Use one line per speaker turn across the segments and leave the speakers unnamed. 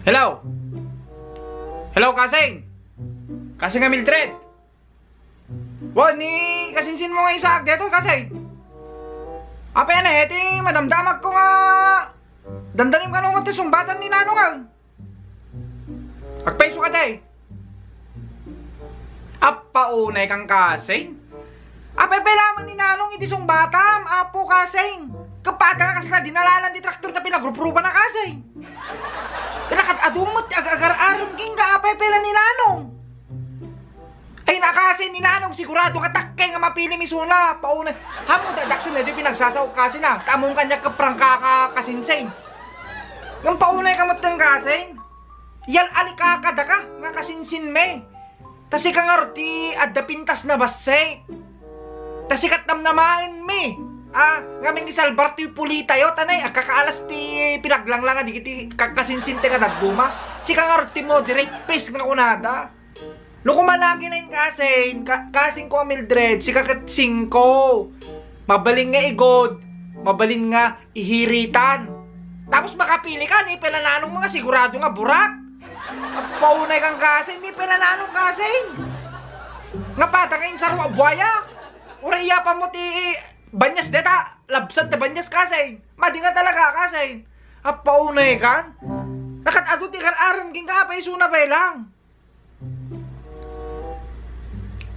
Hello? Hello, Kasing? Kasing nga Mildred? Ni kasinsin mo nga isa dito, Kasing? Apa yan eh, ti madamdamag ko nga dandanim ka nung ati sumbatan ni Nanong nga. Agpaiso ka day. Apa unay kang Kasing? Apa pelaman ni Nanong iti sumbatam, apo Kasing? Kapag ka kasla dinalalan di traktor na pinagruproban na Kasing. Kanakat adumot agar-aram king ka apay pela ni Nanong. Ay nakasi ni Nanong sigurado katakkay nga mapili misuna. Pauna hamo dadaksin na di pinagsasaw kasi na. Tamong kanya kaprangka ka kasinsing. Yung paunay ka matang Kasing. Yal alikakada ka nga kasinsin me. Tasi ka nga roti adda pintas na basay. Tasi katnam namain me. Nga may isalbar ti pulita yo tanay kakaalas ti pinaglanglangan di kiti kakasinsin te ka nagduma. Si ka nga roti mo direct pace nga kunada. Loko malaki na yun kasing ko Mildred, si kakatsing ko. Mabaling nga igod, mabaling nga ihiritan. Tapos makapili ka, ni pelananong mga sigurado nga burak. Paunay kang kasing, ni pelananong kasing. Nga pata kain sa buwaya. Uraya pa mo ti banyas deta, labsad na banyas kasing. Madi nga talaga kasing. Paunay kan. Nakatado ti kararam king kapay suna pa lang.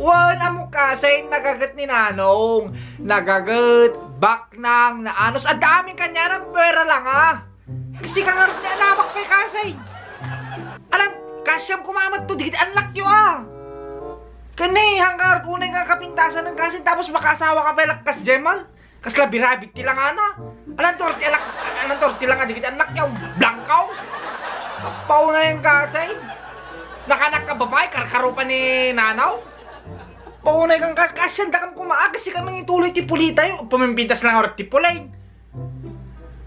Wala mo kasi nagagat ni Nanong. Nagagat, baknang, naanos. Ang daming kanya ng pera lang Kasi ka nga rin alamak kay kasi. Alam, kasyam kumamat to. Digit anak nyo Kanay, hanggang kunay nga kapintasan ng kasi. Tapos makasawa ka pa lakas Jemal. Kasla birabit tila nga na. Alam, torti lang nga. Digit anak nyo. Blankaw. Paw na yung kasi. Nakanak ka babae. Karkaro pa ni Nanaw. Paunay kang kasyan, dakam kumaagas si kami ituloy ti pulita yung pumimpitas lang orat ti pulay.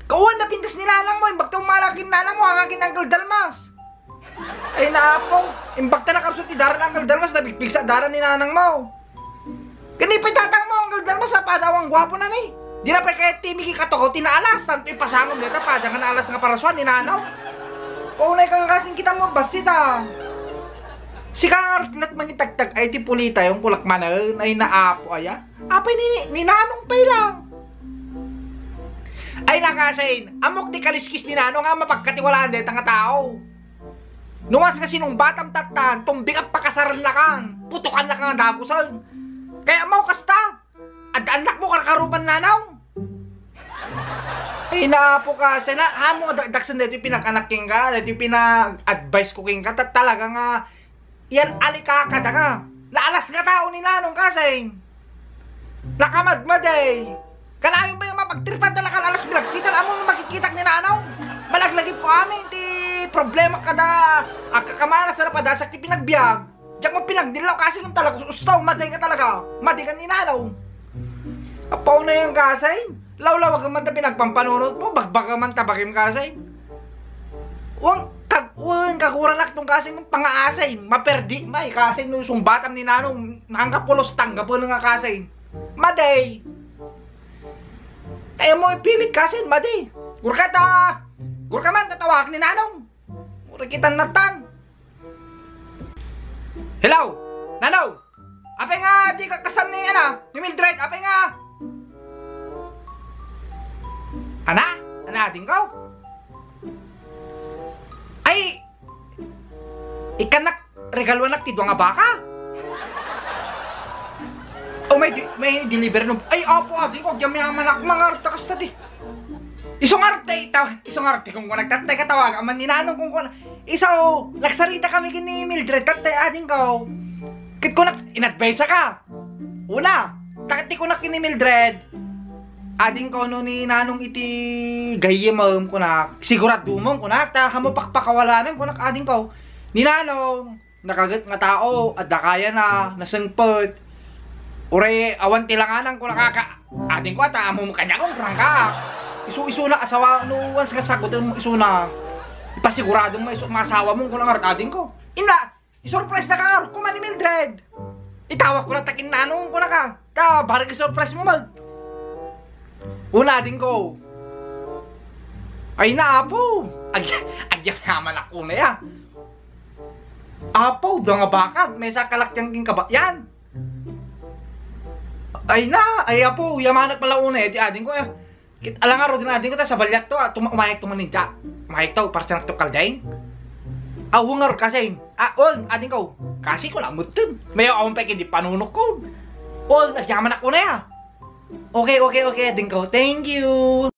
Kauan na pintas nila lang mo, imbag taong malaking nalang mo, hangagin Uncle Dalmas. Ay naapong, imbag ta na kapso ti daran Uncle Dalmas, nabigpig sa daran ni nanang mo. Ganipay tatang mo, Uncle Dalmas, sa padawang gwapo na ni. Di na pa kaya timiki katoko, tinaalas, santo ipasangom nita, padang naalas nga paraswan ni nanaw. Paunay kang kasing kita mo, basita. Si Kangarot na't mangitagtag ay ti pulita yung kulakmanan ay naapo aya. Apay ni Nanong pay lang. Ay nakasain, amok di kaliskis ni Nanong nga mapagkatiwalaan dito nga tao. Nungas kasi nung batang tatan, tumbing ang pakasaran na kan, putukan na kang dagusan. Kaya mau kasta, at anak mo karkarupan Nanong. Ay naapo kasi na, hamo daksan dito pinakanak king ka, dito pinag-advise ko king ka, talaga nga, yan alikakada nga. Naalas nga tao ni Nanong kasing. Nakamadmaday. Kalayon ba yung mapagtripan na nakalalas bilagkitan? Among magkikitak ni Nanong. Malaglagip ko amin. Di problema kada. Kakamalas na padasak ti pinagbiag. Diyak mo pinagdilaw kasi kung talaga ustaw. Maday ka talaga. Maday ka ni Nanong. Apaw na yung kasing. Lawlawag man na pinagpampanunod mo. Bagbag man tabakim kasing. Kagura nak tong kasing pangaasay, maperdi may kasing no sumbatam ni Nanong hangga pulos tangga po nga kasing. Maday. Kaya mo ipilit kasing, maday. Gurka man tatawag ni Nanong. Mura kitan natan. Hello, Nanong. Apay nga di kakasam ni ni Mildred, apay nga. Ana din ko. Ay, ikanak regalo anak ti dua nga baka. Oh, may deliver no. Ay, opo, adi ko gyam yang manak mangarta kasta di. Isong arte kung nagtatay katawag aman ni Nanong kung isaw nagsarita kami kini Mildred tatay ading ko. Kit ko nak inadvise ka. Una, takati ko nak kini Mildred. Ading ko no ni Nanong iti gayemam ko na sigurado mo ko na ta hamo pakpakawalanan ko na ading ko ni Nanong nakagat nga tao at kaya na nasengpet ure awan tilanganan ko nakaka ading ko ata amo kanya kong prangka isu na asawa no once nga sagutin mo isu na ipasigurado mo isu masawa mo ko na ading ko ina isurprise na ka ko man ni Mildred itawag ko na takin Nanong ko na ka ta barang isurprise mo mag una din ko. Ay na, apo. Agyan naman ako na ya. Apo, da nga bakat. May sakalakyang king kaba. Yan. Ay na, ay apo. Yamanak pala una eh. Di ading ko eh. Alang nga ro din ading ko ta sa balyak to. Umayag to maninda. Umayag to. Para siya nagtukaldaing. Awo nga ro kasi. On, ading ko. Kasi ko lang mutin. May akong peke di panunok ko. On, nagyaman ako na ya. Okay. Ading ko. Thank you.